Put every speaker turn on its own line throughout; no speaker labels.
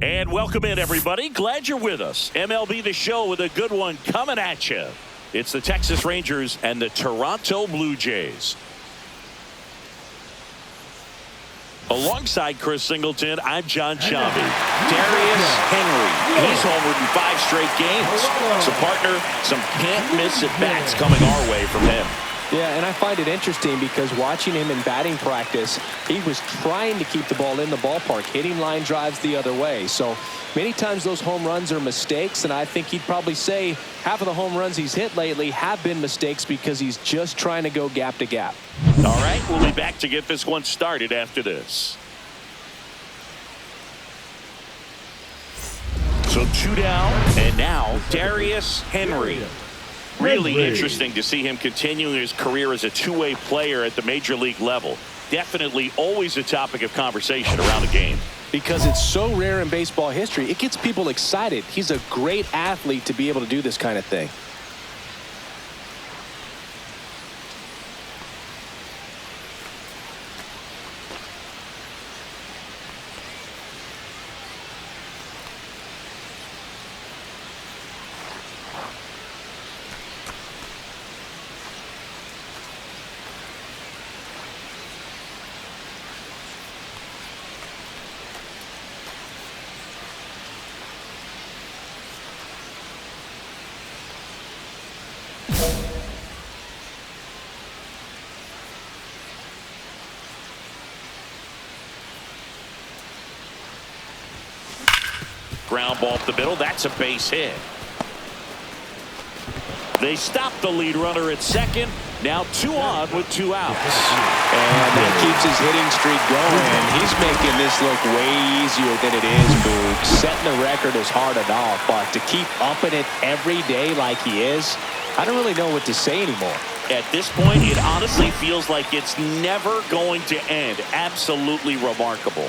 And welcome in, everybody. Glad you're with us. MLB The Show with a good one coming at you. It's the Texas Rangers and the Toronto Blue Jays. Alongside Chris Singleton, I'm John Chambi. Darius Henry, he's homered in 5 straight games. So, partner, some can't-miss at-bats coming our way from him.
Yeah, and I find it interesting because watching him in batting practice, he was trying to keep the ball in the ballpark, hitting line drives the other way. So many times those home runs are mistakes, and I think he'd probably say half of the home runs he's hit lately have been mistakes because he's just trying to go gap to gap.
All right, we'll be back to get this one started after this. So 2 down, and now Darius Henry. Really interesting to see him continuing his career as a two-way player at the major league level. Definitely always a topic of conversation around the game.
Because it's so rare in baseball history, it gets people excited. He's a great athlete to be able to do this kind of thing.
Ground ball up the middle. That's a base hit. They stop the lead runner at second. Now 2 on with 2 outs.
And that keeps his hitting streak going. He's making this look way easier than it is, Boog. Setting the record is hard enough, but to keep upping it every day like he is, I don't really know what to say anymore.
At this point, it honestly feels like it's never going to end. Absolutely remarkable.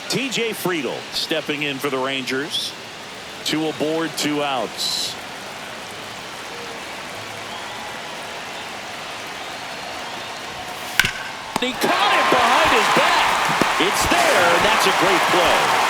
TJ Friedl stepping in for the Rangers. 2 aboard, 2 outs. He caught it behind his back. It's there, and that's a great play.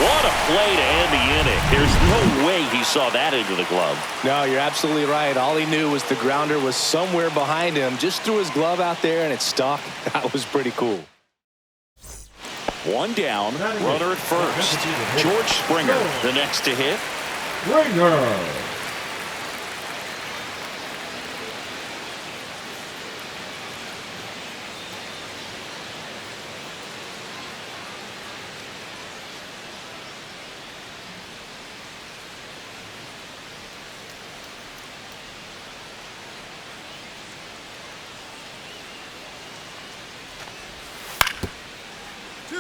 What a play to end the inning. There's no way he saw that into the glove.
No, you're absolutely right. All he knew was the grounder was somewhere behind him. Just threw his glove out there, and it stuck. That was pretty cool.
1 down, runner at first. George Springer, the next to hit.
Springer.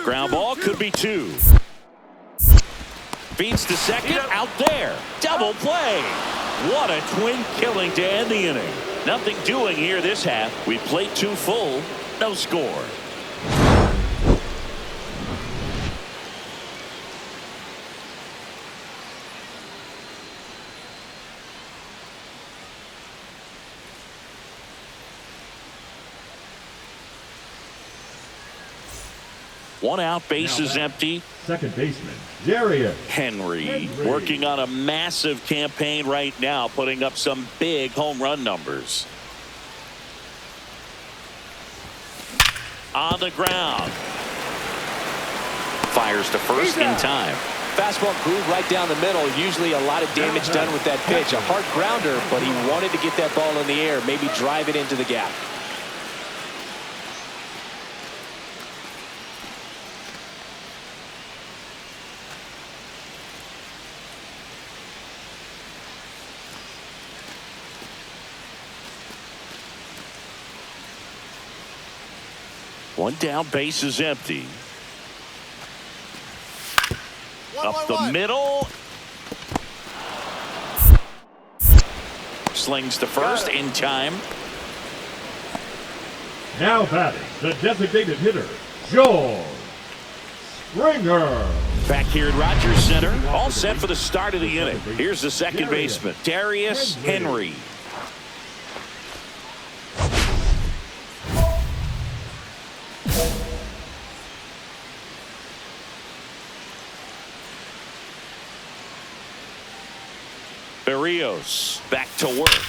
Ground ball could be 2. Feeds to second, out there. Double play. What a twin killing to end the inning. Nothing doing here this half. We played 2 full, no score. One out, bases empty.
Second baseman, Darius
Henry working on a massive campaign right now, putting up some big home run numbers. On the ground. Fires to first in time.
Fastball groove right down the middle. Usually a lot of damage done with that pitch. A hard grounder, but he wanted to get that ball in the air, maybe drive it into the gap.
One down, base is empty. Up the middle. Slings to first in time.
Now batting, the designated hitter, George Springer.
Back here at Rogers Center, all set for the start of the inning. Here's the second baseman, Darius Henry. Berrios back to work.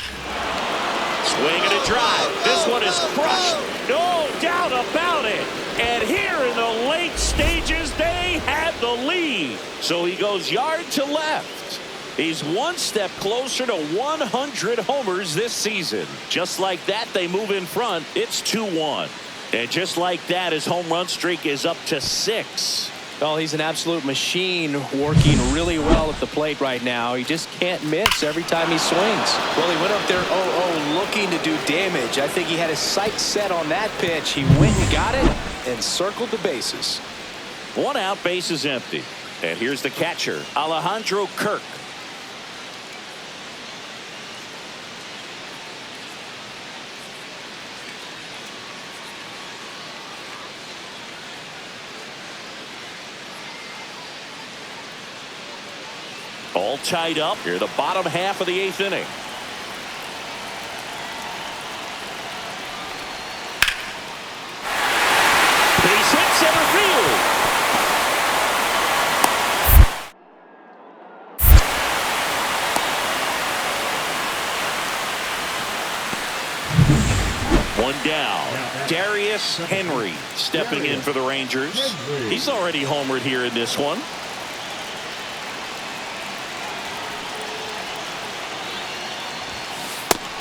Swing and a drive. This one is crushed. No doubt about it. And here in the late stages, they had the lead. So he goes yard to left. He's one step closer to 100 homers this season. Just like that, they move in front. It's 2-1. And just like that, his home run streak is up to 6.
Well, he's an absolute machine, working really well at the plate right now. He just can't miss every time he swings. Well, he went up there 0-0 looking to do damage. I think he had his sights set on that pitch. He went and got it and circled the bases.
1 out, bases empty. And here's the catcher, Alejandro Kirk. All tied up here, the bottom half of the 8th inning. Base hit, center field. One down. Darius Henry stepping in for the Rangers. He's already homered here in this one.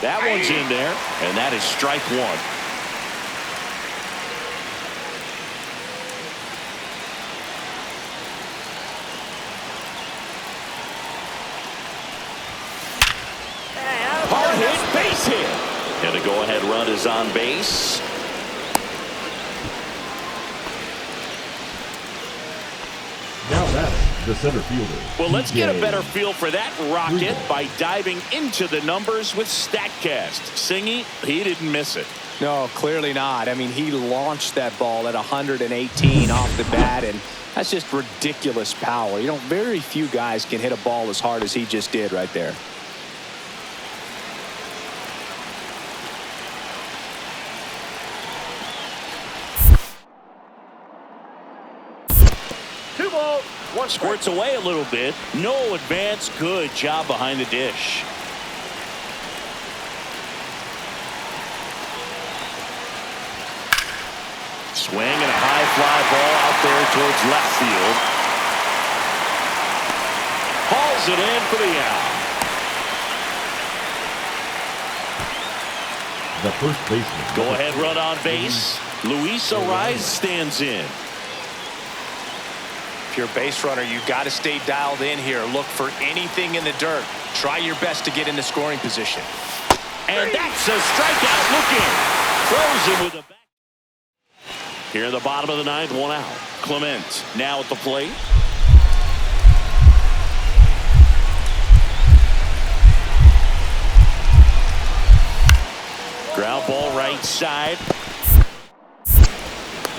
That one's in there, and that is strike 1. Hard hit, base hit. And the go-ahead run is on base.
Now batting, the center fielder.
Well, let's get a better feel for that rocket by diving into the numbers with StatCast. Singy, he didn't miss it.
No, clearly not. I mean, he launched that ball at 118 off the bat, and that's just ridiculous power. You know, very few guys can hit a ball as hard as he just did right there.
Squirts away a little bit. No advance. Good job behind the dish. Swing and a high fly ball out there towards left field. Hauls it in for the out.
The first baseman.
Go ahead run on base. Luis Ariz stands in.
If you're a base runner, you've got to stay dialed in here. Look for anything in the dirt. Try your best to get into scoring position.
And that's a strikeout. Looking. Throws him with a back. Here in the bottom of the 9th, 1 out. Clement now at the plate. Ground ball right side.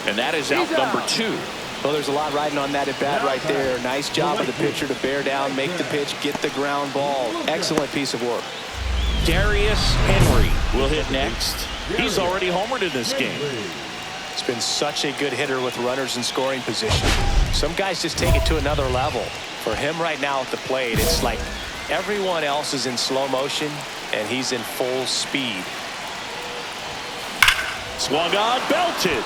And that is out number 2.
Well, there's a lot riding on that at bat right there. Nice job of the pitcher to bear down, make the pitch, get the ground ball. Excellent piece of work.
Darius Henry will hit next. He's already homered in this game.
It's been such a good hitter with runners in scoring position. Some guys just take it to another level. For him right now at the plate, it's like everyone else is in slow motion, and he's in full speed.
Swung on, belted.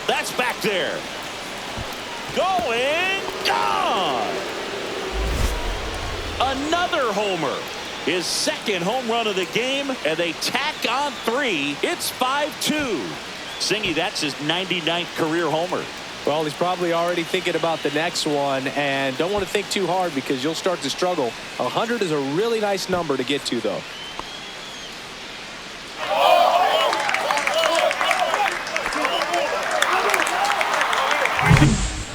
That's back there. Going, gone. Another homer. His second home run of the game, and they tack on 3. It's 5-2. Singy, that's his 99th career homer.
Well, he's probably already thinking about the next one, and don't want to think too hard because you'll start to struggle. 100 is a really nice number to get to, though.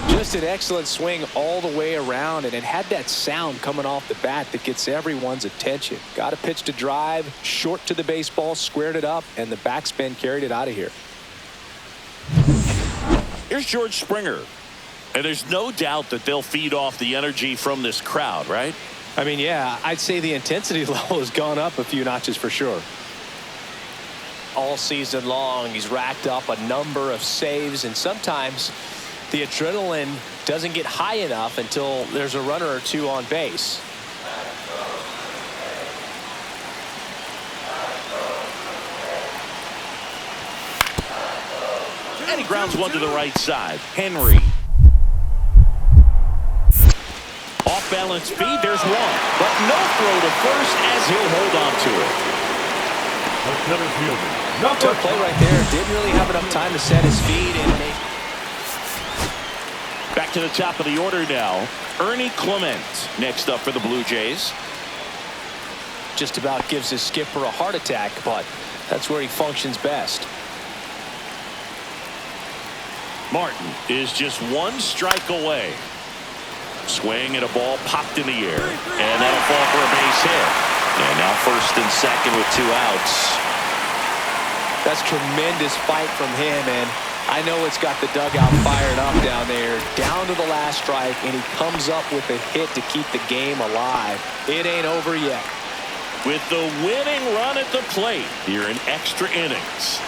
Just an excellent swing all the way around, and it had that sound coming off the bat that gets everyone's attention. Got a pitch to drive, short to the baseball, squared it up, and the backspin carried it out of here.
Here's George Springer. And there's no doubt that they'll feed off the energy from this crowd, right?
I mean, yeah, I'd say the intensity level has gone up a few notches for sure. All season long, he's racked up a number of saves, and sometimes the adrenaline doesn't get high enough until there's a runner or two on base.
And he grounds one to the right side. Henry. Off-balance speed, there's one. But no throw to first as he'll hold on to it.
The center fielder,
Tough play right there. Didn't really have enough time to set his feet and make.
Back to the top of the order now. Ernie Clement next up for the Blue Jays.
Just about gives his skipper a heart attack, but that's where he functions best.
Martin is just one strike away. Swing and a ball popped in the air. And that'll fall for a base hit. And now first and second with 2 outs.
That's tremendous fight from him, and I know it's got the dugout fired up down there. Down to the last strike, and he comes up with a hit to keep the game alive. It ain't over yet.
With the winning run at the plate here in extra innings.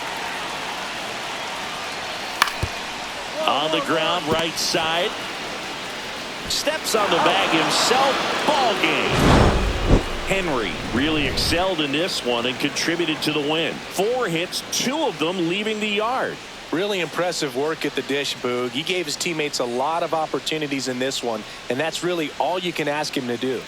On the ground, right side. Steps on the bag himself. Ball game. Henry really excelled in this one and contributed to the win. 4 hits, 2 of them leaving the yard.
Really impressive work at the dish, Boog. He gave his teammates a lot of opportunities in this one, and that's really all you can ask him to do.